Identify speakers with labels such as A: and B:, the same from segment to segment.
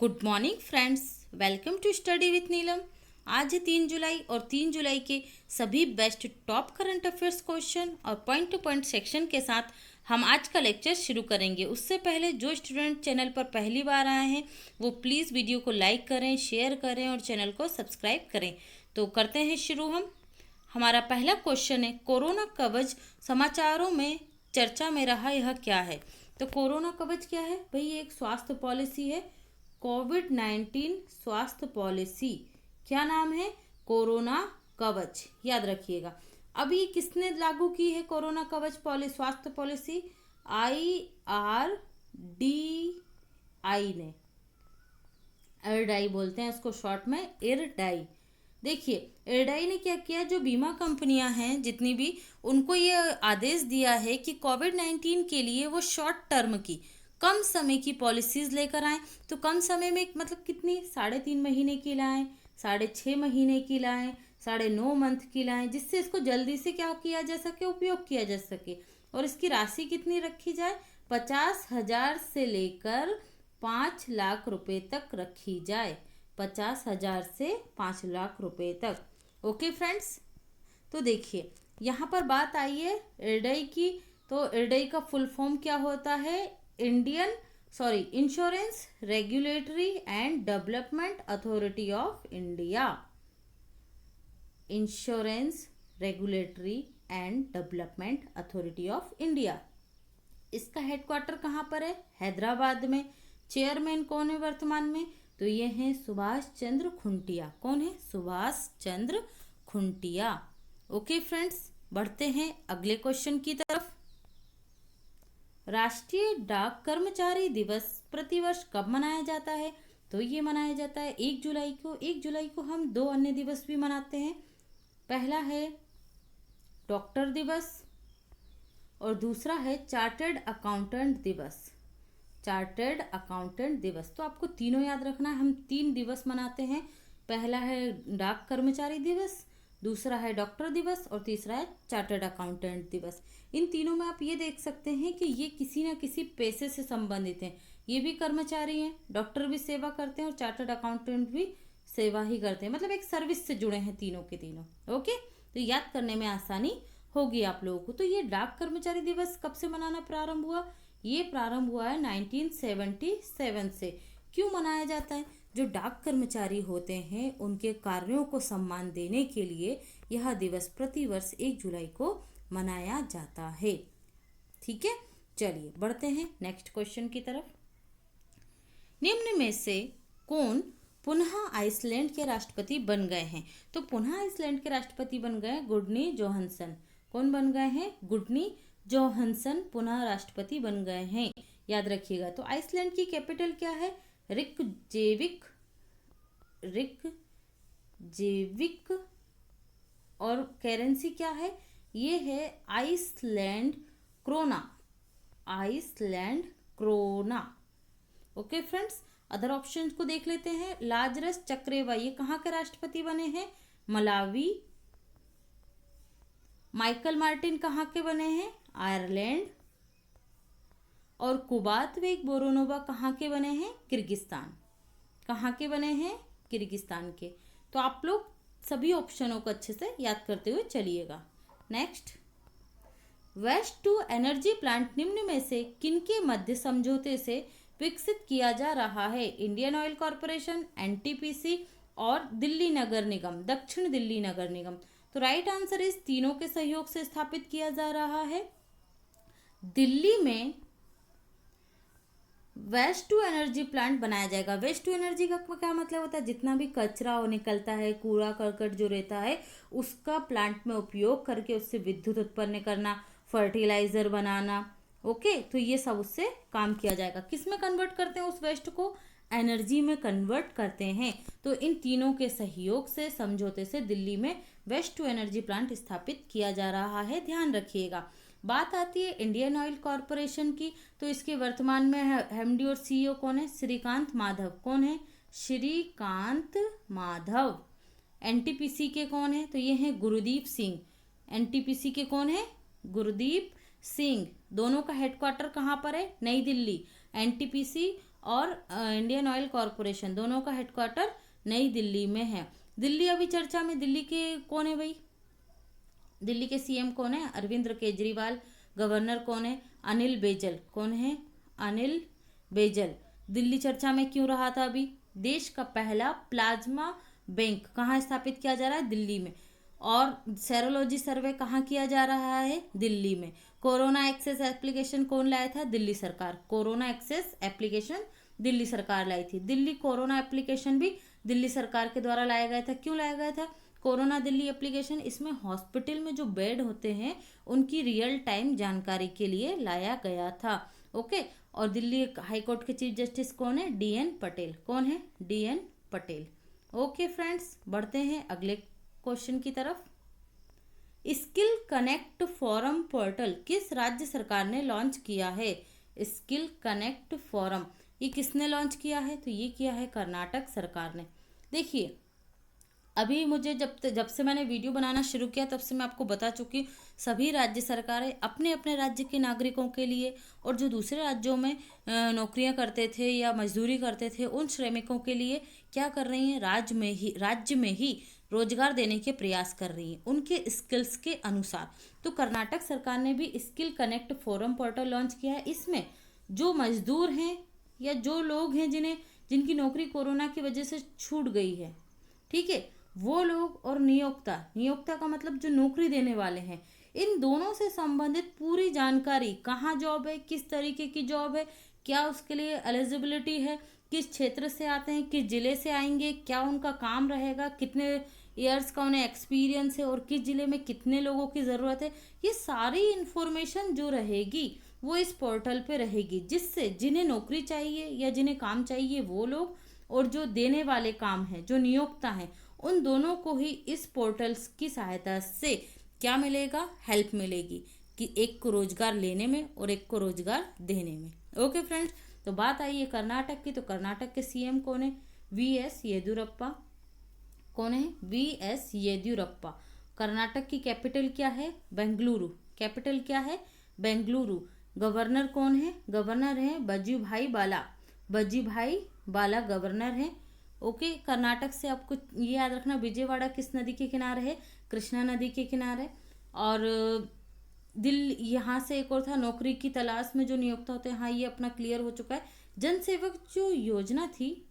A: Good morning friends, welcome to study with Neelam. आज है 3 जुलाई और 3 जुलाई के सभी best top current affairs question और पॉइंट टू पॉइंट सेक्शन के साथ हम आज का लेक्चर शुरू करेंगे। उससे पहले जो स्टूडेंट चैनल पर पहली बार आए हैं वो प्लीज़ वीडियो को लाइक करें, शेयर करें और चैनल को सब्सक्राइब करें। तो करते हैं शुरू। हमारा पहला क्वेश्चन है, कोरोना कवच समाचारों में चर्चा में रहा, यह क्या है? तो कोरोना कवच क्या है भाई? ये एक स्वास्थ्य पॉलिसी है, कोविड-19 स्वास्थ्य पॉलिसी। क्या नाम है? कोरोना कवच। याद रखिएगा। अब ये किसने लागू की है कोरोना कवच स्वास्थ्य पॉलिसी? IRDAI ने। IRDAI बोलते हैं इसको शॉर्ट में, IRDAI। देखिए, IRDAI ने क्या किया, जो बीमा कंपनियां हैं जितनी भी, उनको ये आदेश दिया है कि कोविड-19 के लिए वो शॉर्ट टर्म की, कम समय की पॉलिसीज लेकर आएँ। तो कम समय में मतलब कितनी? 3.5 महीने की लाएँ, 6.5 महीने की लाएँ, 9.5 मंथ की लाएँ, जिससे इसको जल्दी से क्या किया जा सके, उपयोग किया जा सके। और इसकी राशि कितनी रखी जाए? 50,000 से लेकर 5 लाख रुपए तक रखी जाए। 50,000 से 5 लाख रुपए तक। ओके फ्रेंड्स, तो देखिए यहाँ पर बात आई है IRDAI की। तो IRDAI का फुल फॉर्म क्या होता है? Insurance regulatory and development authority of India. Insurance regulatory and development authority of India. इसका हेडक्वार्टर कहाँ पर है? हैदराबाद में। चेयरमैन कौन है वर्तमान में? तो ये हैं सुभाष चंद्र खुंटिया। कौन है? सुभाष चंद्र खुंटिया। ओके फ्रेंड्स, बढ़ते हैं अगले क्वेश्चन की तरफ। राष्ट्रीय डाक कर्मचारी दिवस प्रतिवर्ष कब मनाया जाता है? तो ये मनाया जाता है 1 जुलाई को। 1 जुलाई को हम 2 अन्य दिवस भी मनाते हैं। पहला है डॉक्टर दिवस और दूसरा है चार्टर्ड अकाउंटेंट दिवस। चार्टर्ड अकाउंटेंट दिवस, तो आपको तीनों याद रखना है। हम 3 दिवस मनाते हैं। पहला है डाक कर्मचारी दिवस, दूसरा है डॉक्टर दिवस और तीसरा है चार्टर्ड अकाउंटेंट दिवस। इन तीनों में आप ये देख सकते हैं कि ये किसी न किसी पेशे से संबंधित हैं। ये भी कर्मचारी हैं, डॉक्टर भी सेवा करते हैं और चार्टर्ड अकाउंटेंट भी सेवा ही करते हैं, मतलब एक सर्विस से जुड़े हैं तीनों के तीनों। ओके, तो याद करने में आसानी होगी आप लोगों को। तो ये डाक कर्मचारी दिवस कब से मनाना प्रारंभ हुआ? ये प्रारंभ हुआ है 1977 से। क्यों मनाया जाता है? जो डाक कर्मचारी होते हैं उनके कार्यों को सम्मान देने के लिए यह दिवस प्रतिवर्ष 1 जुलाई को मनाया जाता है। ठीक है, चलिए बढ़ते हैं नेक्स्ट क्वेश्चन की तरफ। निम्न में से कौन पुनः आइसलैंड के राष्ट्रपति बन गए हैं? तो पुनः आइसलैंड के राष्ट्रपति बन गए गुडनी जोहानसन। कौन बन गए हैं? गुडनी जोहानसन पुनः राष्ट्रपति बन गए हैं। याद रखिएगा। तो आइसलैंड की कैपिटल क्या है? रिकजेविक। और करेंसी क्या है? ये है Iceland krona. Iceland krona. Okay friends, other options को देख लेते हैं। लाजरस चक्रेवा, ये कहाँ के राष्ट्रपति बने हैं? मलावी। माइकल मार्टिन कहाँ के बने हैं? आयरलैंड। और कुबातवेक बोरोनोवा कहाँ के बने हैं? किर्गिस्तान। कहाँ के बने हैं? किर्गिस्तान के। तो आप लोग सभी ऑप्शनों को अच्छे से याद करते हुए चलिएगा। Next, waste to energy plant निम्न में से किनके मध्य समझौते से विकसित किया जा रहा है? इंडियन ऑयल कॉरपोरेशन, NTPC और दिल्ली नगर निगम, दक्षिण दिल्ली नगर निगम। तो राइट आंसर इस तीनों के सहयोग से स्थापित किया जा रहा है। दिल्ली में वेस्ट टू एनर्जी प्लांट बनाया जाएगा। वेस्ट टू एनर्जी का क्या मतलब होता है? जितना भी कचरा निकलता है, कूड़ा करकट जो रहता है, उसका प्लांट में उपयोग करके उससे विद्युत उत्पन्न करना, फर्टिलाइजर बनाना। ओके, तो ये सब उससे काम किया जाएगा। किस में कन्वर्ट करते हैं उस वेस्ट को? एनर्जी में कन्वर्ट करते हैं। तो इन तीनों के सहयोग से, समझौते से दिल्ली में वेस्ट टू एनर्जी प्लांट स्थापित किया जा रहा है। ध्यान रखिएगा। बात आती है इंडियन ऑयल कॉरपोरेशन की। तो इसके वर्तमान में MD और CEO कौन है? श्रीकांत माधव। कौन है? श्रीकांत माधव। NTPC के कौन है? तो ये हैं गुरदीप सिंह। NTPC के कौन है? गुरदीप सिंह। दोनों का हेडक्वार्टर कहाँ पर है? नई दिल्ली। NTPC और इंडियन ऑयल कॉरपोरेशन, दोनों का हेडक्वार्टर नई दिल्ली में है। दिल्ली अभी चर्चा में, दिल्ली के कौन है भाई? दिल्ली के सीएम कौन है? अरविंद केजरीवाल। गवर्नर कौन है? अनिल बैजल। कौन है? अनिल बैजल। दिल्ली चर्चा में क्यों रहा था? अभी देश का पहला प्लाज्मा बैंक कहाँ स्थापित किया जा रहा है? दिल्ली में। और सेरोलॉजी सर्वे कहाँ किया जा रहा है? दिल्ली में। कोरोना एक्सेस एप्लीकेशन कौन लाया था? दिल्ली सरकार। कोरोना एक्सेस एप्लीकेशन दिल्ली सरकार लाई थी। दिल्ली कोरोना एप्लीकेशन भी दिल्ली सरकार के द्वारा लाया गया था। क्यों लाया गया था कोरोना दिल्ली एप्लीकेशन? इसमें हॉस्पिटल में जो बेड होते हैं उनकी रियल टाइम जानकारी के लिए लाया गया था। ओके। और दिल्ली हाई कोर्ट के चीफ जस्टिस कौन है? DN पटेल। कौन है? DN पटेल। ओके फ्रेंड्स, बढ़ते हैं अगले क्वेश्चन की तरफ। स्किल कनेक्ट फोरम पोर्टल किस राज्य सरकार ने लॉन्च किया है? स्किल कनेक्ट फोरम ये किसने लॉन्च किया है? तो ये किया है कर्नाटक सरकार ने। देखिए, अभी मुझे जब से मैंने वीडियो बनाना शुरू किया तब से मैं आपको बता चुकी हूँ, सभी राज्य सरकारें अपने अपने राज्य के नागरिकों के लिए और जो दूसरे राज्यों में नौकरियां करते थे या मजदूरी करते थे उन श्रमिकों के लिए क्या कर रही हैं? राज्य में ही रोजगार देने के प्रयास कर रही हैं उनके स्किल्स के अनुसार। तो कर्नाटक सरकार ने भी skill connect forum portal launch किया है। इसमें जो मजदूर हैं या जो लोग हैं जिनकी नौकरी कोरोना की वजह से छूट गई है, ठीक है, वो लोग और नियोक्ता का मतलब जो नौकरी देने वाले हैं, इन दोनों से संबंधित पूरी जानकारी, कहाँ जॉब है, किस तरीके की जॉब है, क्या उसके लिए एलिजिबिलिटी है, किस क्षेत्र से आते हैं, किस जिले से आएंगे, क्या उनका काम रहेगा, कितने ईयर्स का उन्हें एक्सपीरियंस है और किस जिले में कितने लोगों की ज़रूरत है, ये सारी इन्फॉर्मेशन जो रहेगी वो इस पोर्टल पे रहेगी, जिससे जिन्हें नौकरी चाहिए या जिन्हें काम चाहिए वो लोग और जो देने वाले काम है, जो नियोक्ता हैं, उन दोनों को ही इस पोर्टल्स की सहायता से क्या मिलेगा? हेल्प मिलेगी कि एक को रोजगार लेने में और एक को रोजगार देने में। ओके फ्रेंड्स, तो बात आई है कर्नाटक की, तो कर्नाटक के सीएम कौन है? VS येदियुरप्पा। कौन है? VS येदियुरप्पा। कर्नाटक की कैपिटल क्या है? बेंगलुरु। कैपिटल क्या है? बेंगलुरु। गवर्नर कौन है? गवर्नर है बजूभाई बाला। बजूभाई बाला गवर्नर है। ओके। कर्नाटक से आपको ये याद रखना, विजयवाड़ा किस नदी के किनारे है? कृष्णा नदी के किनारे। और यहाँ से एक और था, नौकरी की तलाश में जो नियोक्ता होते हैं, हाँ ये अपना क्लियर हो चुका है। जन सेवक जो योजना थी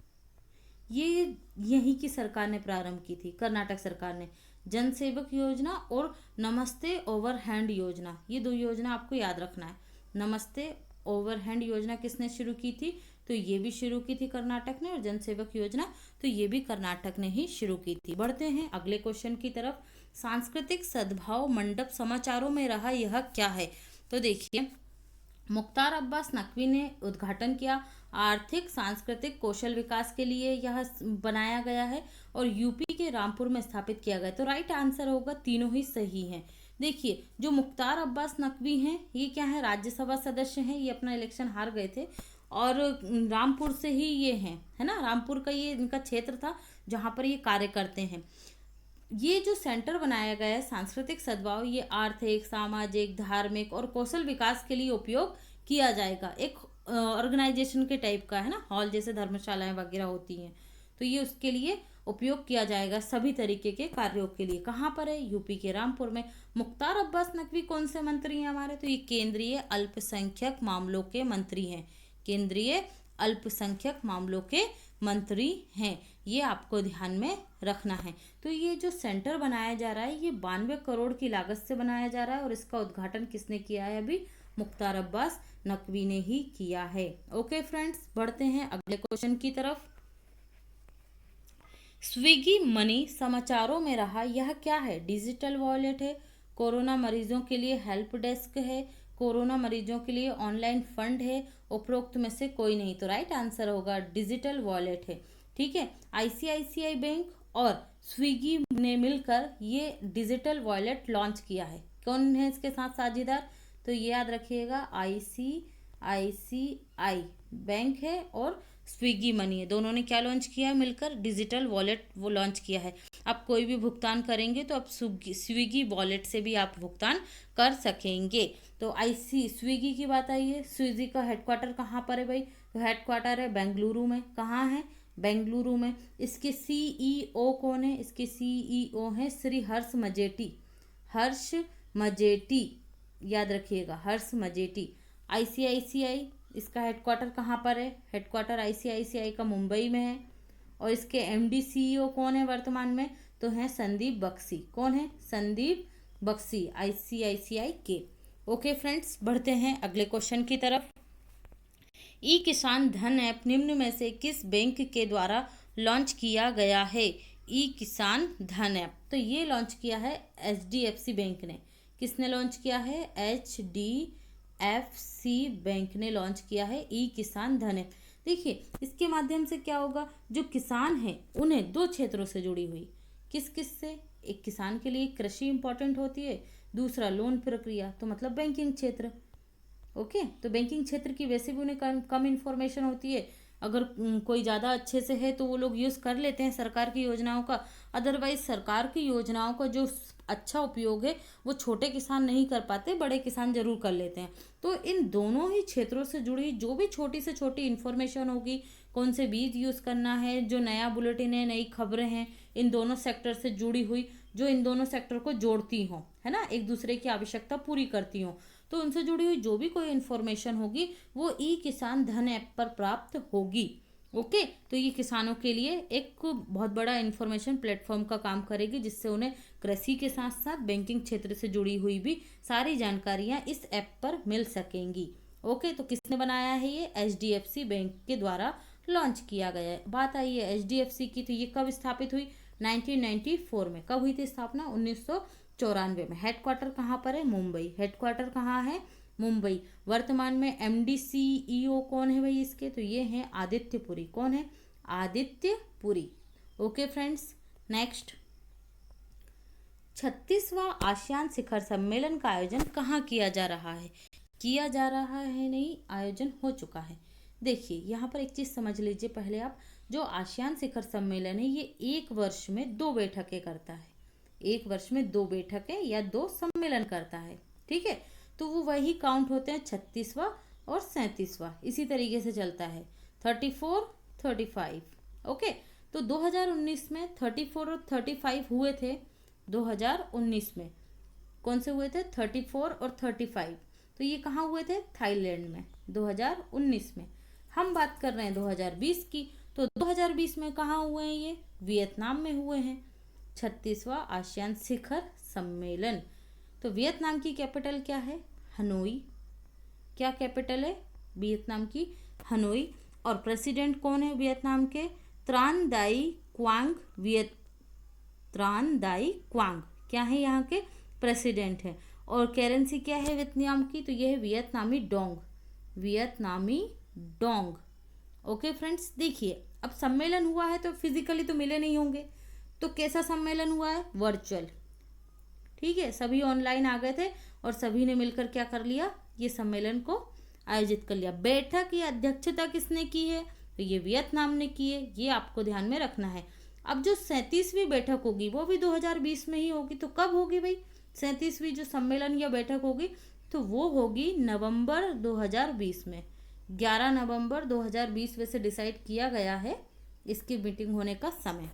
A: ये यहीं की सरकार ने प्रारंभ की थी, कर्नाटक सरकार ने। जन सेवक योजना और नमस्ते ओवरहैंड योजना, ये दो योजना आपको याद रखना है। नमस्ते ओवरहैंड योजना किसने शुरू की थी? तो ये भी शुरू की थी कर्नाटक ने। और जनसेवक योजना तो ये भी कर्नाटक ने ही शुरू की थी। बढ़ते हैं अगले क्वेश्चन की तरफ। सांस्कृतिक सद्भाव मंडप समाचारों में रहा यह क्या है? तो देखिए, मुख्तार अब्बास नकवी ने उद्घाटन किया। आर्थिक सांस्कृतिक कौशल विकास के लिए यह बनाया गया है और यूपी के रामपुर में स्थापित किया गया। तो राइट आंसर होगा, तीनों ही सही हैं। देखिए, जो मुख्तार अब्बास नकवी हैं ये क्या है? राज्यसभा सदस्य हैं। ये अपना इलेक्शन हार गए थे और रामपुर से ही ये हैं, है ना। रामपुर का ये इनका क्षेत्र था जहाँ पर ये कार्य करते हैं। ये जो सेंटर बनाया गया है सांस्कृतिक सद्भाव, ये आर्थिक, सामाजिक, धार्मिक और कौशल विकास के लिए उपयोग किया जाएगा। एक ऑर्गेनाइजेशन के टाइप का है ना, हॉल जैसे धर्मशालाएं वगैरह होती हैं, तो ये उसके लिए उपयोग किया जाएगा सभी तरीके के कार्यों के लिए। कहाँ पर है? यूपी के रामपुर में। मुख्तार अब्बास नकवी कौन से मंत्री हैं हमारे? तो ये केंद्रीय अल्पसंख्यक मामलों के मंत्री हैं। केंद्रीय अल्पसंख्यक मामलों के मंत्री हैं, ये आपको ध्यान में रखना है। तो ये जो सेंटर बनाया जा रहा है ये 92 करोड़ की लागत से बनाया जा रहा है और इसका उद्घाटन किसने किया है? अभी मुख्तार अब्बास नकवी ने ही किया है। ओके फ्रेंड्स, बढ़ते हैं अगले क्वेश्चन की तरफ। स्विगी मनी समाचारों में रहा यह क्या है? डिजिटल वॉलेट है, कोरोना मरीजों के लिए हेल्प डेस्क है, कोरोना मरीजों के लिए ऑनलाइन फंड है, उपरोक्त में से कोई नहीं। तो राइट आंसर होगा डिजिटल वॉलेट है। ठीक है, ICICI बैंक और स्विगी ने मिलकर ये डिजिटल वॉलेट लॉन्च किया है। कौन है इसके साथ साझेदार? तो ये याद रखिएगा, ICICI बैंक है और स्विगी मनी है। दोनों ने क्या लॉन्च किया है? मिलकर डिजिटल वॉलेट वो लॉन्च किया है। आप कोई भी भुगतान करेंगे तो आप स्विगी वॉलेट से भी आप भुगतान कर सकेंगे। तो स्विगी की बात आई है, स्विगी का हेडक्वार्टर कहाँ पर है भाई? तो हेडक्वार्टर है बेंगलुरु में। कहाँ है? बेंगलुरु में। इसके सीईओ कौन है? इसके सीईओ हैं श्री हर्ष मजेटी। हर्ष मजेटी, याद रखिएगा, हर्ष मजेटी। आईसीआईसीआई, इसका हेडक्वार्टर कहाँ पर है? हेडक्वार्टर आईसीआईसीआई का मुंबई में है। और इसके एमडी सीईओ कौन है वर्तमान में? तो हैं संदीप बख्शी। कौन है? संदीप बख्शी, आईसीआईसीआई के। ओके फ्रेंड्स, बढ़ते हैं अगले क्वेश्चन की तरफ। ई किसान धन ऐप निम्न में से किस बैंक के द्वारा लॉन्च किया गया है? ई किसान धन ऐप, तो ये लॉन्च किया है एचडीएफसी बैंक ने। किसने लॉन्च किया है? एचडीएफसी बैंक ने लॉन्च किया है ई किसान धन ऐप। देखिए, इसके माध्यम से क्या होगा, जो किसान हैं उन्हें दो क्षेत्रों से जुड़ी हुई, किस किस से? एक किसान के लिए कृषि इंपॉर्टेंट होती है, दूसरा लोन प्रक्रिया, तो मतलब बैंकिंग क्षेत्र। ओके, तो बैंकिंग क्षेत्र की वैसे भी उन्हें कम इन्फॉर्मेशन होती है। अगर कोई ज़्यादा अच्छे से है तो वो लोग यूज़ कर लेते हैं सरकार की योजनाओं का। अदरवाइज सरकार की योजनाओं का जो अच्छा उपयोग है वो छोटे किसान नहीं कर पाते, बड़े किसान जरूर कर लेते हैं। तो इन दोनों ही क्षेत्रों से जुड़ी जो भी छोटी से छोटी इन्फॉर्मेशन होगी, कौन से बीज यूज़ करना है, जो नया बुलेटिन है, नई खबरें हैं, इन दोनों सेक्टर से जुड़ी हुई, जो इन दोनों सेक्टर को जोड़ती हों, है ना, एक दूसरे की आवश्यकता पूरी करती हों, तो उनसे जुड़ी हुई जो भी कोई इन्फॉर्मेशन होगी वो ई किसान धन ऐप पर प्राप्त होगी। ओके, तो ये किसानों के लिए एक बहुत बड़ा इन्फॉर्मेशन प्लेटफॉर्म का काम करेगी, जिससे उन्हें कृषि के साथ साथ बैंकिंग क्षेत्र से जुड़ी हुई भी सारी जानकारियां इस ऐप पर मिल सकेंगी। ओके, तो किसने बनाया है? ये एचडीएफसी बैंक के द्वारा लॉन्च किया गया है। बात आई है एचडीएफसी की, तो ये कब स्थापित हुई? 1994 में। कब हुई थी स्थापना? 1994 में। हेडक्वार्टर कहाँ पर है? मुंबई। हेडक्वार्टर कहाँ है? मुंबई। वर्तमान में एमडी सीईओ कौन है भाई इसके? तो ये हैं आदित्य पुरी। कौन है? Aditya Puri. Okay friends, next, 36वां आसियान शिखर सम्मेलन का आयोजन कहाँ किया जा रहा है? किया जा रहा है नहीं, आयोजन हो चुका है। देखिए, यहाँ पर एक चीज समझ लीजिए पहले आप, जो आसियान शिखर सम्मेलन है ये एक वर्ष में 2 बैठकें करता है। एक वर्ष में 2 बैठकें या 2 सम्मेलन करता है, ठीक है। तो वो वही काउंट होते हैं 36वां और 37वां, इसी तरीके से चलता है 34, 35। ओके, तो 2019 में 34 और 35 हुए थे। 2019 में कौन से हुए थे? 34 और 35। तो ये कहाँ हुए थे? थाईलैंड में, 2019 में। हम बात कर रहे हैं 2020 की, तो 2020 में कहाँ हुए हैं? ये वियतनाम में हुए हैं, 36वां आसियान शिखर सम्मेलन। तो वियतनाम की कैपिटल क्या है? हनोई। क्या कैपिटल है वियतनाम की? हनोई। और प्रेसिडेंट कौन है वियतनाम के? त्रान दाई क्वांग। त्रान दाई क्वांग क्या है यहाँ के? प्रेसिडेंट है। और करेंसी क्या है वियतनाम की? तो यह है वियतनामी डोंग। वियतनामी डोंग। ओके फ्रेंड्स, देखिए, अब सम्मेलन हुआ है तो फिजिकली तो मिले नहीं होंगे, तो कैसा सम्मेलन हुआ है? वर्चुअल, ठीक है। सभी ऑनलाइन आ गए थे और सभी ने मिलकर क्या कर लिया? ये सम्मेलन को आयोजित कर लिया। बैठक की अध्यक्षता किसने की है? तो ये वियतनाम ने की है, ये आपको ध्यान में रखना है। अब जो 37वीं बैठक होगी वो भी 2020 में ही होगी। तो कब होगी भाई 37वीं जो सम्मेलन या बैठक होगी? तो वो होगी नवंबर 2020 में। 11 नवंबर 2020 वैसे डिसाइड किया गया है इसकी मीटिंग होने का समय।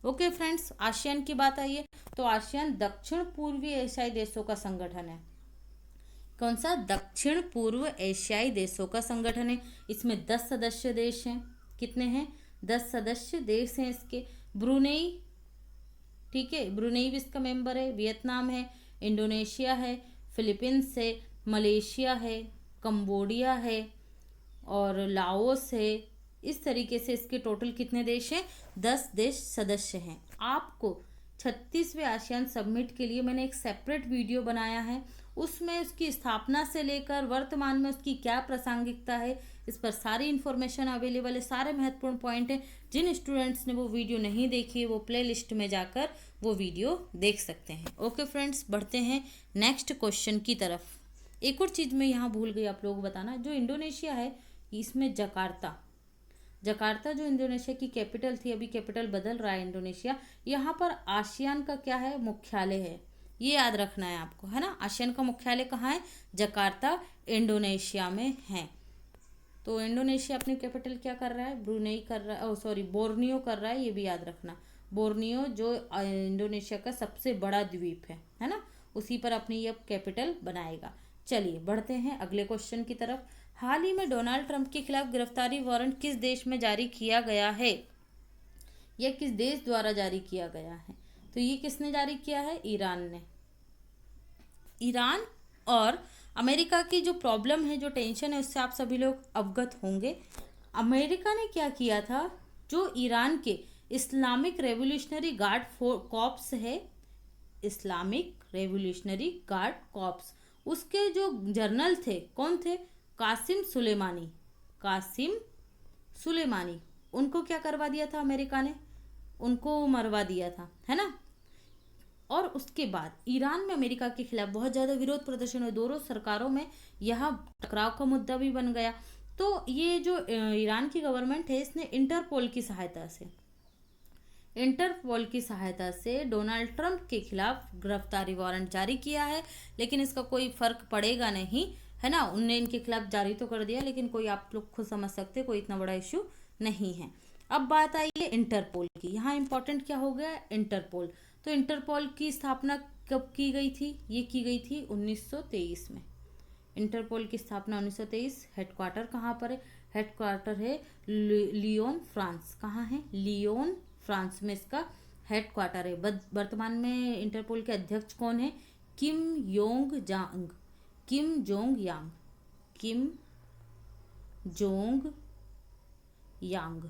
A: ओके फ्रेंड्स, आसियान की बात आई है, तो आसियान दक्षिण पूर्वी एशियाई देशों का संगठन है। कौन सा? दक्षिण पूर्व एशियाई देशों का संगठन है। इसमें 10 सदस्य देश हैं। कितने हैं? 10 सदस्य देश हैं इसके। ब्रुनेई, ठीक है, ब्रुनेई भी इसका मेंबर है। वियतनाम है, इंडोनेशिया है, फिलीपींस है, मलेशिया है, कंबोडिया है और लाओस है। इस तरीके से इसके टोटल कितने देश हैं? 10 देश सदस्य हैं। आपको 36वें आसियान समिट के लिए मैंने एक सेपरेट वीडियो बनाया है, उसमें उसकी स्थापना से लेकर वर्तमान में उसकी क्या प्रासंगिकता है, इस पर सारी इन्फॉर्मेशन अवेलेबल है, सारे महत्वपूर्ण पॉइंट हैं। जिन स्टूडेंट्स ने वो वीडियो नहीं देखी वो प्ले लिस्ट में जाकर वो वीडियो देख सकते हैं। ओके फ्रेंड्स, बढ़ते हैं नेक्स्ट क्वेश्चन की तरफ। एक और चीज़ मैं यहाँ भूल गई आप लोगों को बताना, जो इंडोनेशिया है इसमें जकार्ता जो इंडोनेशिया की कैपिटल थी, अभी कैपिटल बदल रहा है इंडोनेशिया, यहाँ पर आसियान का क्या है? मुख्यालय है। ये याद रखना है आपको, है ना। आसियान का मुख्यालय कहाँ है? जकार्ता, इंडोनेशिया में है। तो इंडोनेशिया अपनी कैपिटल क्या कर रहा है, ब्रुनेई कर रहा है, ओ सॉरी बोर्नियो कर रहा है, ये भी याद रखना। बोर्नियो जो इंडोनेशिया का सबसे बड़ा द्वीप है ना, उसी पर अपनी ये कैपिटल बनाएगा। चलिए बढ़ते हैं अगले क्वेश्चन की तरफ। हाल ही में डोनाल्ड ट्रंप के खिलाफ गिरफ्तारी वारंट किस देश में जारी किया गया है? यह किस देश द्वारा जारी किया गया है? तो ये किसने जारी किया है? ईरान ने। ईरान और अमेरिका की जो प्रॉब्लम है, जो टेंशन है, उससे आप सभी लोग अवगत होंगे। अमेरिका ने क्या किया था, जो ईरान के इस्लामिक रेवोल्यूशनरी गार्ड कॉर्प्स है, इस्लामिक रेवोल्यूशनरी गार्ड कॉर्प्स, उसके जो जनरल थे, कौन थे? कासिम सुलेमानी। कासिम सुलेमानी, उनको क्या करवा दिया था अमेरिका ने? उनको मरवा दिया था, है ना। और उसके बाद ईरान में अमेरिका के खिलाफ बहुत ज़्यादा विरोध प्रदर्शन हुए, दोनों सरकारों में यह टकराव का मुद्दा भी बन गया। तो ये जो ईरान की गवर्नमेंट है, इसने इंटरपोल की सहायता से डोनाल्ड ट्रंप के खिलाफ गिरफ्तारी वारंट जारी किया है, लेकिन इसका कोई फर्क पड़ेगा नहीं, है ना। उनने इनके खिलाफ जारी तो कर दिया, लेकिन कोई, आप लोग खुद समझ सकते, कोई इतना बड़ा इश्यू नहीं है। अब बात आई है इंटरपोल की। यहाँ इंपॉर्टेंट क्या हो गया? इंटरपोल। तो इंटरपोल की स्थापना कब की गई थी? ये की गई थी 1923 में। इंटरपोल की स्थापना 1923। हेडक्वार्टर कहाँ पर है? हेडक्वार्टर है लियोन, फ्रांस। कहाँ है? लियोन, फ्रांस में इसका हेडक्वार्टर है। वर्तमान में इंटरपोल के अध्यक्ष कौन है? किम योंग यांग। किम जोंग यांग। किम जोंग यांग।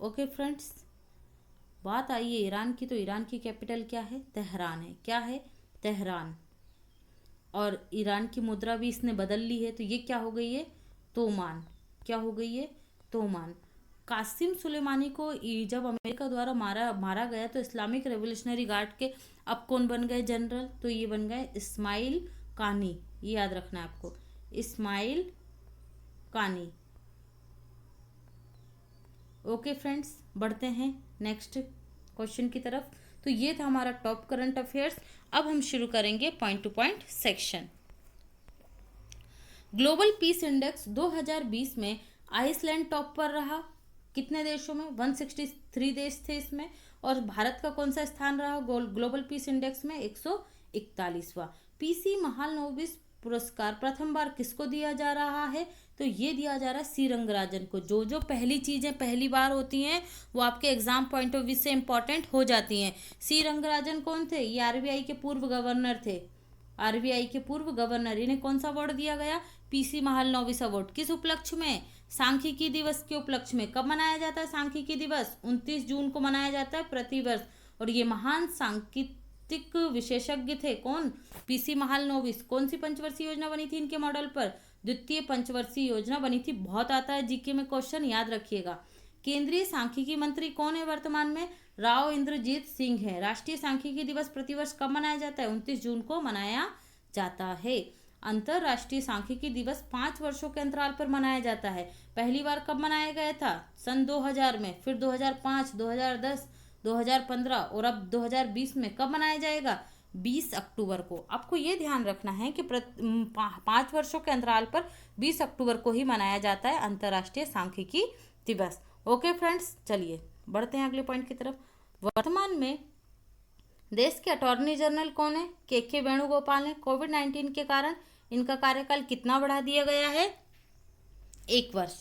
A: ओके फ्रेंड्स, बात आई है ईरान की, तो ईरान की कैपिटल क्या है? तेहरान है। क्या है? तेहरान। और ईरान की मुद्रा भी इसने बदल ली है, तो ये क्या हो गई है? तोमान। क्या हो गई है? तोमान। कासिम सुलेमानी को जब अमेरिका द्वारा मारा गया, तो इस्लामिक रेवोल्यूशनरी गार्ड के अब कौन बन गए जनरल? तो ये बन गए इस्माइल कानी। ये याद रखना है आपको, इस्माइल कानी। ओके फ्रेंड्स, बढ़ते हैं नेक्स्ट क्वेश्चन की तरफ। तो ये था हमारा टॉप करंट अफेयर्स। अब हम शुरू करेंगे point to point section. Global peace index 2020 में आइसलैंड टॉप पर रहा। कितने देशों में? 163 देश थे इसमें। और भारत का कौन सा स्थान रहा ग्लोबल पीस इंडेक्स में? 141वां। पीसी महालनोबिस पुरस्कार प्रथम बार किसको दिया जा रहा है? तो ये दिया जा रहा है सी रंगराजन को। जो पहली चीजें पहली बार होती हैं, वो आपके एग्जाम पॉइंट ऑफ व्यू से इंपॉर्टेंट हो जाती हैं। सी रंगराजन कौन थे? ये आरबीआई के पूर्व गवर्नर थे। आरबीआई के पूर्व गवर्नर, इन्हें कौन सा अवार्ड दिया गया? PC Mahalanobis award. किस उपलक्ष्य में? सांख्यिकी दिवस के उपलक्ष्य में। कब मनाया जाता है सांख्यिकी दिवस? 29 जून को मनाया जाता है प्रतिवर्ष। और ये महान सांकेतिक विशेषज्ञ थे। कौन? पीसी महालनोबिस। कौन सी पंचवर्षीय योजना बनी थी इनके मॉडल पर? द्वितीय पंचवर्षीय योजना बनी थी। बहुत आता है जीके में क्वेश्चन, याद रखिएगा। केंद्रीय सांख्यिकी मंत्री कौन है वर्तमान में? राव इंद्रजीत सिंह है। राष्ट्रीय सांख्यिकी दिवस प्रतिवर्ष कब मनाया जाता है? 29 जून को मनाया जाता है। अंतरराष्ट्रीय सांख्यिकी दिवस 5 वर्षों के अंतराल पर मनाया जाता है। पहली बार कब मनाया गया था? सन 2000 में, फिर 2005, 2010, 2015 और अब 2020 में। कब मनाया जाएगा? 20 अक्टूबर को। आपको ये ध्यान रखना है कि 5 वर्षों के अंतराल पर 20 अक्टूबर को ही मनाया जाता है अंतर्राष्ट्रीय सांख्यिकी दिवस। ओके फ्रेंड्स, चलिए बढ़ते हैं अगले पॉइंट की तरफ। वर्तमान में देश के अटॉर्नी जनरल कौन है? के वेणुगोपाल है। कोविड-19 के कारण इनका कार्यकाल कितना बढ़ा दिया गया है? 1 वर्ष।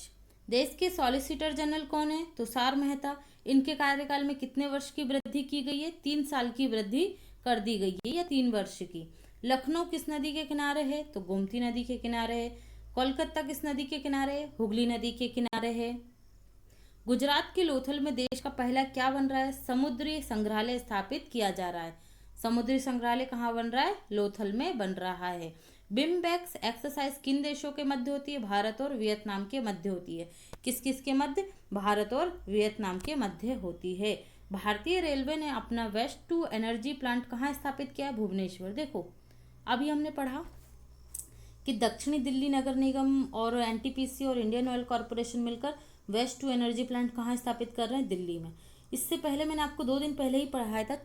A: देश के सॉलिसिटर जनरल कौन है? तुषार मेहता। इनके कार्यकाल में कितने वर्ष की वृद्धि की गई है? 3 साल की वृद्धि कर दी गई है, या 3 वर्ष की। लखनऊ किस नदी के किनारे है? तो गोमती नदी के किनारे है। कोलकाता किस नदी के किनारे है? हुगली नदी के किनारे है। गुजरात के लोथल में देश का पहला क्या बन रहा है? समुद्री संग्रहालय स्थापित किया जा रहा है। समुद्री संग्रहालय कहाँ बन रहा है? लोथल में बन रहा है। बिम्बेक्स एक्सरसाइज किन देशों के मध्य होती है? भारत और वियतनाम के मध्य होती है। किस किस के मध्य? भारत और वियतनाम के मध्य होती है। भारतीय रेलवे ने अपना वेस्ट टू एनर्जी प्लांट कहाँ स्थापित किया है? भुवनेश्वर। देखो, अभी हमने पढ़ा कि दक्षिणी दिल्ली नगर निगम और एनटीपीसी और इंडियन ऑयल कॉरपोरेशन मिलकर वेस्ट टू एनर्जी प्लांट कहाँ स्थापित कर रहे हैं? दिल्ली में। इससे पहले मैंने आपको 2 दिन पहले ही पढ़ाया था,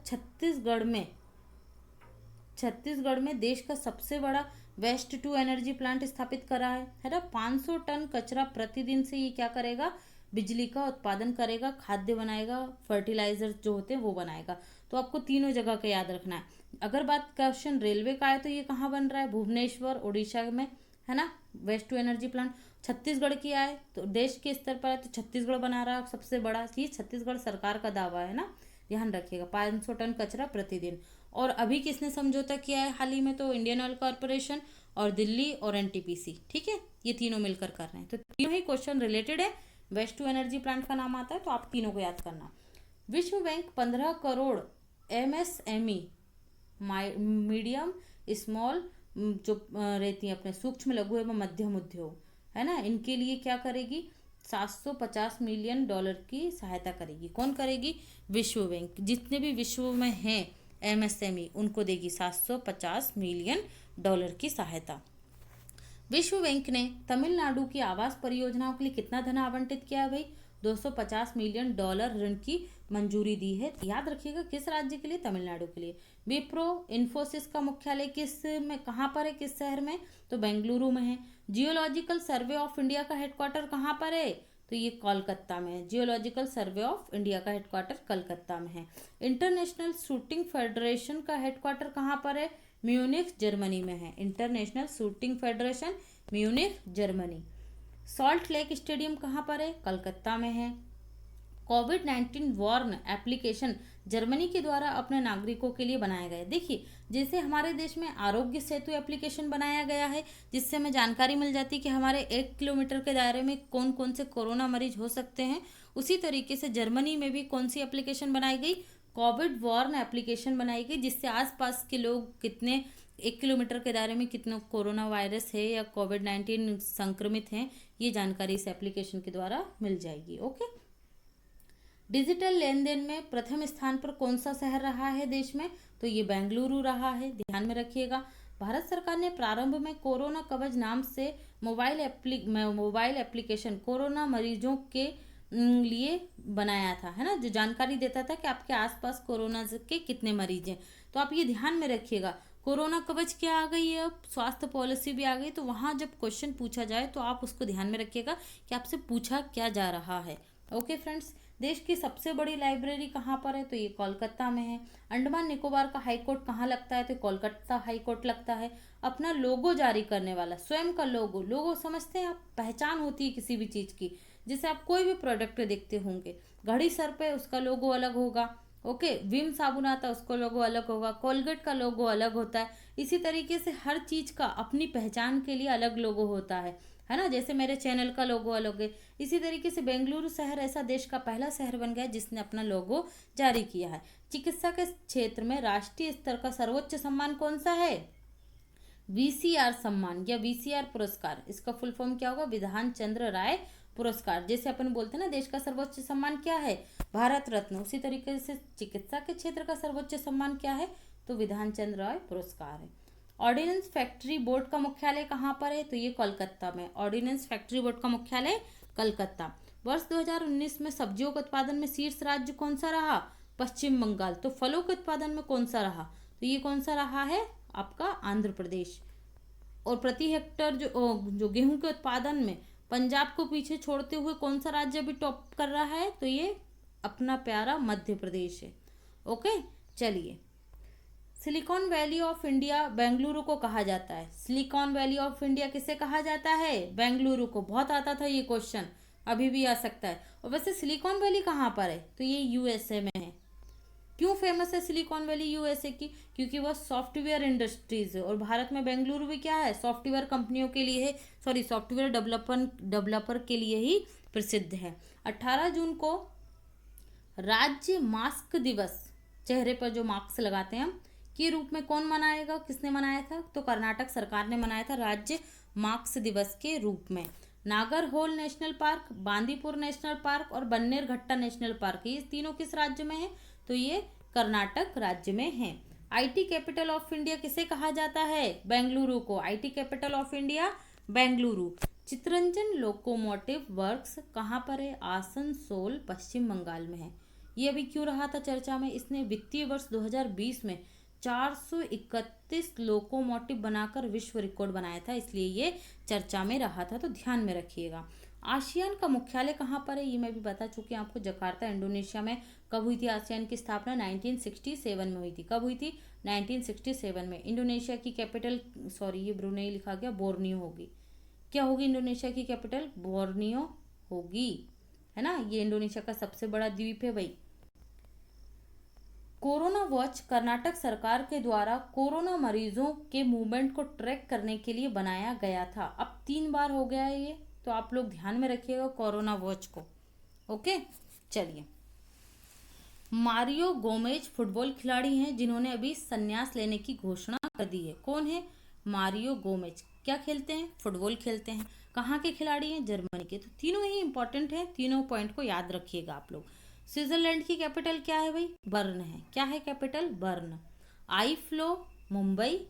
A: छत्तीसगढ़ में देश का सबसे बड़ा वेस्ट टू एनर्जी प्लांट स्थापित करा है ना। 500 टन कचरा प्रतिदिन से ये क्या करेगा, बिजली का उत्पादन करेगा, खाद्य बनाएगा, फर्टिलाइजर जो होते हैं वो बनाएगा। तो आपको तीनों जगह का याद रखना है। अगर बात क्वेश्चन रेलवे का है तो ये कहाँ बन रहा है, भुवनेश्वर उड़ीसा में, है ना, waste to energy plant. Chhattisgarh की आए तो देश के स्तर पर है तो छत्तीसगढ़ बना रहा है सबसे बड़ा चीज, छत्तीसगढ़ सरकार का दावा है ना, ध्यान रखिएगा। 500 टन कचरा प्रतिदिन। और अभी किसने समझौता किया है हाल ही में, तो इंडियन ऑयल कॉर्पोरेशन और दिल्ली और एनटीपीसी, ठीक है, ये तीनों मिलकर कर रहे हैं। तो तीनों ही क्वेश्चन रिलेटेड है, वेस्ट टू एनर्जी प्लांट का नाम आता है तो आप तीनों को याद करना। विश्व bank 15 crore MSME, medium small जो रहती हैं अपने सूक्ष्म लघु एवं मध्यम उद्योग, है ना, इनके लिए क्या करेगी, 750 मिलियन डॉलर की सहायता करेगी। कौन करेगी, विश्व बैंक। जितने भी विश्व में हैं एमएसएमई उनको देगी 750 मिलियन डॉलर की सहायता। विश्व बैंक ने तमिलनाडु की आवास परियोजनाओं के लिए कितना धन आवंटित किया है भाई, 250 मिलियन डॉलर ऋण की मंजूरी दी है। याद रखिएगा किस राज्य के लिए, तमिलनाडु के लिए। विप्रो इन्फोसिस का मुख्यालय किस में, कहाँ पर है, किस शहर में, तो बेंगलुरु में है। जियोलॉजिकल सर्वे ऑफ इंडिया का हेडक्वार्टर कहाँ पर है, तो ये कोलकाता में है। जियोलॉजिकल सर्वे ऑफ इंडिया का हेडक्वार्टर कलकत्ता में है। इंटरनेशनल शूटिंग फेडरेशन का हेडक्वार्टर कहाँ पर है, म्यूनिख जर्मनी में है। International shooting federation Munich Germany. Salt lake stadium कहाँ पर है, कलकत्ता में है। कोविड-19 वार्न एप्लीकेशन जर्मनी के द्वारा अपने नागरिकों के लिए बनाया गया है। देखिए जैसे हमारे देश में आरोग्य सेतु एप्लीकेशन बनाया गया है जिससे हमें जानकारी मिल जाती है कि हमारे 1 किलोमीटर के दायरे में कौन कौन से कोरोना मरीज हो सकते हैं, उसी तरीके से जर्मनी में भी कौन सी एप्लीकेशन बनाई गई, कोविड वार्न एप्लीकेशन बनाई गई, जिससे आसपास के लोग कितने 1 किलोमीटर के दायरे में कितने कोरोना वायरस है या कोविड-19 संक्रमित हैं, ये जानकारी इस एप्लीकेशन के द्वारा मिल जाएगी। ओके। डिजिटल लेन देन में प्रथम स्थान पर कौन सा शहर रहा है देश में, तो ये बेंगलुरु रहा है, ध्यान में रखिएगा। भारत सरकार ने प्रारंभ में कोरोना कवच नाम से मोबाइल एप्लीकेशन कोरोना मरीजों के लिए बनाया था, है ना, जो जानकारी देता था कि आपके आसपास कोरोना के कितने मरीज हैं। तो आप ये ध्यान में रखिएगा। कोरोना कवच क्या आ गई है, अब स्वास्थ्य पॉलिसी भी आ गई, तो वहाँ जब क्वेश्चन पूछा जाए तो आप उसको ध्यान में रखिएगा कि आपसे पूछा क्या जा रहा है। ओके फ्रेंड्स, देश की सबसे बड़ी लाइब्रेरी कहाँ पर है, तो ये कोलकाता में है। अंडमान निकोबार का हाई कोर्ट कहाँ लगता है, तो कोलकाता हाई कोर्ट लगता है। अपना लोगो जारी करने वाला, स्वयं का लोगो, लोगो समझते हैं आप, पहचान होती है किसी भी चीज़ की, जैसे आप कोई भी प्रोडक्ट देखते होंगे, घड़ी सर पे उसका लोगो अलग होगा, ओके, विम साबुन आता है उसका लोगो अलग होगा, कोलगेट का लोगो अलग होता है। इसी तरीके से हर चीज़ का अपनी पहचान के लिए अलग लोगो होता है ना, जैसे मेरे चैनल का लोगो अलग है। इसी तरीके से बेंगलुरु शहर ऐसा देश का पहला शहर बन गया जिसने अपना लोगो जारी किया है। चिकित्सा के क्षेत्र में राष्ट्रीय स्तर का सर्वोच्च सम्मान कौन सा है, वीसीआर सम्मान या वीसीआर पुरस्कार। इसका फुल फॉर्म क्या होगा, विधान चंद्र राय पुरस्कार। जैसे अपन बोलते हैं ना देश का सर्वोच्च सम्मान क्या है, भारत रत्न, उसी तरीके से चिकित्सा के क्षेत्र का सर्वोच्च सम्मान क्या है, तो विधान चंद्र राय पुरस्कार है। ऑर्डिनेंस फैक्ट्री बोर्ड का मुख्यालय कहाँ पर है, तो ये कोलकाता में। ऑर्डिनेंस फैक्ट्री बोर्ड का मुख्यालय कलकत्ता। वर्ष 2019 में सब्जियों के उत्पादन में शीर्ष राज्य कौन सा रहा, पश्चिम बंगाल। तो फलों के उत्पादन में कौन सा रहा, तो ये कौन सा रहा है आपका आंध्र प्रदेश। और प्रति हेक्टर जो गेहूं के उत्पादन में पंजाब को पीछे छोड़ते हुए कौन सा राज्य भी टॉप कर रहा है, तो ये अपना प्यारा मध्य प्रदेश है। ओके, चलिए। Silicon valley of India Bengaluru को कहा जाता है। सिलिकॉन वैली ऑफ इंडिया किसे कहा जाता है, बेंगलुरु को। बहुत आता था ये क्वेश्चन, अभी भी आ सकता है। और वैसे सिलिकॉन वैली कहाँ पर है, तो ये यूएसए में है। क्यों फेमस है सिलिकॉन वैली यूएसए की, क्योंकि वह सॉफ्टवेयर इंडस्ट्रीज है, और भारत में बेंगलुरु भी क्या है, सॉफ्टवेयर कंपनियों के लिए है, सॉरी सॉफ्टवेयर डेवलपर के लिए ही प्रसिद्ध है। 18 जून को राज्य मास्क दिवस, चेहरे पर जो मास्क लगाते हैं हम, के रूप में कौन मनाएगा, किसने मनाया था, तो कर्नाटक सरकार ने मनाया था राज्य मास्क दिवस के रूप में। Nagarhole national park, Bandipur national park और बन्नेरघट्टा नेशनल पार्क, ये तीनों किस राज्य में है, तो ये कर्नाटक राज्य में है। आईटी कैपिटल ऑफ इंडिया किसे कहा जाता है, बेंगलुरु को। IT capital of India Bengaluru. Chittaranjan locomotive works कहाँ पर है, आसनसोल पश्चिम बंगाल में है। ये अभी क्यों रहा था चर्चा में, इसने वित्तीय वर्ष 2020 में 431 लोकोमोटिव बनाकर विश्व रिकॉर्ड बनाया था, इसलिए ये चर्चा में रहा था, तो ध्यान में रखिएगा। आसियान का मुख्यालय कहाँ पर है, ये मैं भी बता चुकी हूँ आपको, जकार्ता इंडोनेशिया में। कब हुई थी आसियान की स्थापना? 1967 में हुई थी। कब हुई थी? 1967 में। इंडोनेशिया की कैपिटल, सॉरी ये ब्रुनेई लिखा गया, बोर्नियो होगी। क्या होगी इंडोनेशिया की कैपिटल? बोर्नियो होगी, है ना। ये इंडोनेशिया का सबसे बड़ा द्वीप है भाई। कोरोना वॉच कर्नाटक सरकार के द्वारा कोरोना मरीजों के मूवमेंट को ट्रैक करने के लिए बनाया गया था। अब 3 बार हो गया है ये, तो आप लोग ध्यान में रखिएगा कोरोना वॉच को। ओके, चलिए। मारियो गोमेज फुटबॉल खिलाड़ी हैं जिन्होंने अभी संन्यास लेने की घोषणा कर दी है। कौन है? Mario Gomez. क्या खेलते हैं? फुटबॉल खेलते हैं। कहाँ के खिलाड़ी हैं? जर्मनी के। तो तीनों ही इंपॉर्टेंट हैं, तीनों पॉइंट को याद रखिएगा आप लोग। स्विट्जरलैंड की कैपिटल क्या है भाई? बर्न है। क्या है कैपिटल? बर्न। आई फ्लो मुंबई,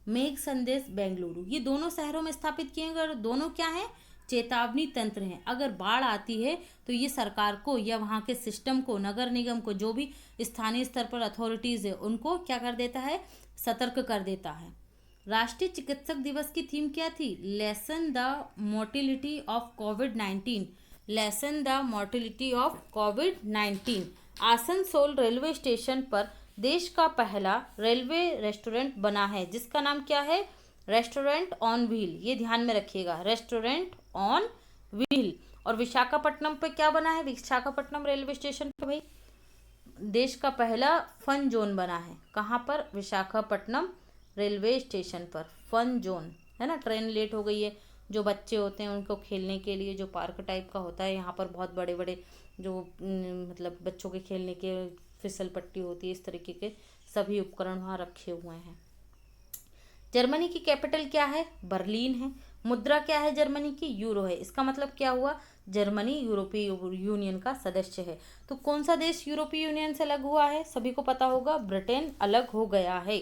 A: मेघ संदेश बेंगलुरु, ये दोनों शहरों में स्थापित किए गए। दोनों क्या है? चेतावनी तंत्र हैं। अगर बाढ़ आती है तो ये सरकार को या वहाँ के सिस्टम को, नगर निगम को, जो भी स्थानीय स्तर पर अथॉरिटीज है उनको क्या कर देता है? सतर्क कर देता है। राष्ट्रीय चिकित्सक दिवस की थीम क्या थी? Lesson the mortality of covid. Lesson the mortality of covid. Asansol railway station पर देश का पहला रेलवे रेस्टोरेंट बना है, जिसका नाम क्या है? Restaurant on wheel. ये ध्यान में रखिएगा, रेस्टोरेंट ऑन व्हील। और विशाखापट्टनम पे क्या बना है? विशाखापट्टनम रेलवे स्टेशन पे भाई देश का पहला फन जोन बना है। कहाँ पर? विशाखापट्टनम रेलवे स्टेशन पर फन जोन, है ना। ट्रेन लेट हो गई है, जो बच्चे होते हैं उनको खेलने के लिए जो पार्क टाइप का होता है, यहाँ पर बहुत बड़े बड़े जो मतलब बच्चों के खेलने के फिसल पट्टी होती है, इस तरीके के सभी उपकरण वहाँ रखे हुए हैं। जर्मनी की कैपिटल क्या है? बर्लिन है। मुद्रा क्या है जर्मनी की? यूरो है। इसका मतलब क्या हुआ? जर्मनी यूरोपीय यूनियन का सदस्य है। तो कौन सा देश यूरोपीय यूनियन से अलग हुआ है? सभी को पता होगा, ब्रिटेन अलग हो गया है।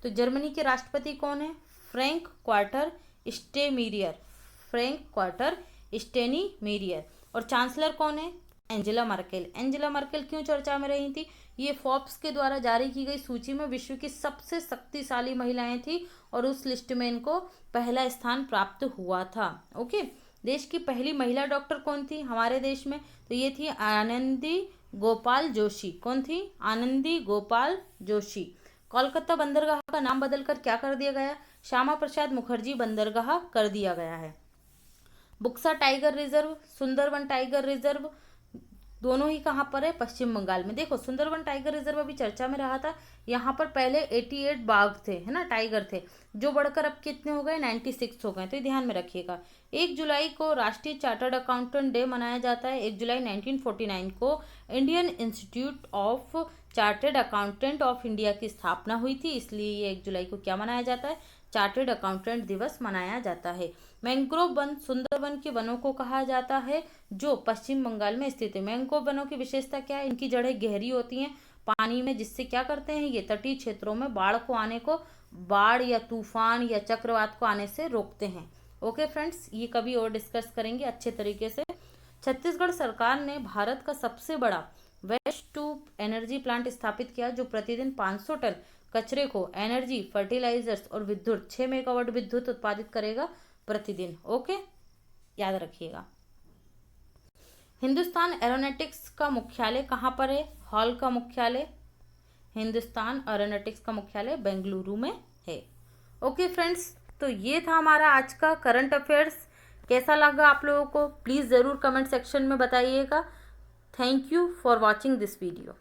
A: तो जर्मनी के राष्ट्रपति कौन है? Frank Walter Steinmeier. Frank Walter Steinmeier. और चांसलर कौन है? Angela Merkel. एंजेला मर्केल क्यों चर्चा में रही थी? ये फोर्ब्स के द्वारा जारी की गई सूची में विश्व की सबसे शक्तिशाली महिलाएं थी और उस लिस्ट में इनको पहला स्थान प्राप्त हुआ था। ओके, देश की पहली महिला डॉक्टर कौन थी हमारे देश में? तो ये थी आनंदी गोपाल जोशी। कौन थी? आनंदी गोपाल जोशी। कोलकाता बंदरगाह का नाम बदलकर क्या कर दिया गया? श्यामा प्रसाद मुखर्जी बंदरगाह कर दिया गया है। Buxa tiger reserve, Sundarvan tiger reserve, दोनों ही कहाँ पर है? पश्चिम बंगाल में। देखो सुंदरवन टाइगर रिजर्व अभी चर्चा में रहा था, यहाँ पर पहले 88 बाघ थे, है ना, टाइगर थे, जो बढ़कर अब कितने हो गए? 96 हो गए। तो ये ध्यान में रखिएगा। 1 जुलाई को राष्ट्रीय चार्टर्ड अकाउंटेंट डे मनाया जाता है। 1 जुलाई 1949 को Indian institute of chartered accountant of India की स्थापना हुई थी, इसलिए ये 1 जुलाई को क्या मनाया जाता है? चार्टर्ड अकाउंटेंट दिवस मनाया जाता है। मैंग्रोव वन सुंदरवन के वनों को कहा जाता है जो पश्चिम बंगाल में स्थित है। मैंग्रोव वनों की विशेषता क्या है? इनकी जड़ें गहरी होती हैं पानी में, जिससे क्या करते हैं ये तटीय क्षेत्रों में बाढ़ या तूफान या चक्रवात को आने से रोकते हैं। ओके फ्रेंड्स, ये कभी और डिस्कस करेंगे अच्छे तरीके से। छत्तीसगढ़ सरकार ने भारत का सबसे बड़ा वेस्ट टू एनर्जी प्लांट स्थापित किया, जो प्रतिदिन 500 टन कचरे को एनर्जी, फर्टिलाइजर्स और विद्युत 6 मेगावाट विद्युत उत्पादित करेगा प्रतिदिन। ओके, याद रखिएगा। हिंदुस्तान एरोनॉटिक्स का मुख्यालय कहाँ पर है? हॉल का मुख्यालय हिंदुस्तान एरोनॉटिक्स का मुख्यालय बेंगलुरु में है। ओके फ्रेंड्स, तो ये था हमारा आज का करंट अफेयर्स। कैसा लगा आप लोगों को? प्लीज़ ज़रूर कमेंट सेक्शन में बताइएगा। Thank you for watching this video.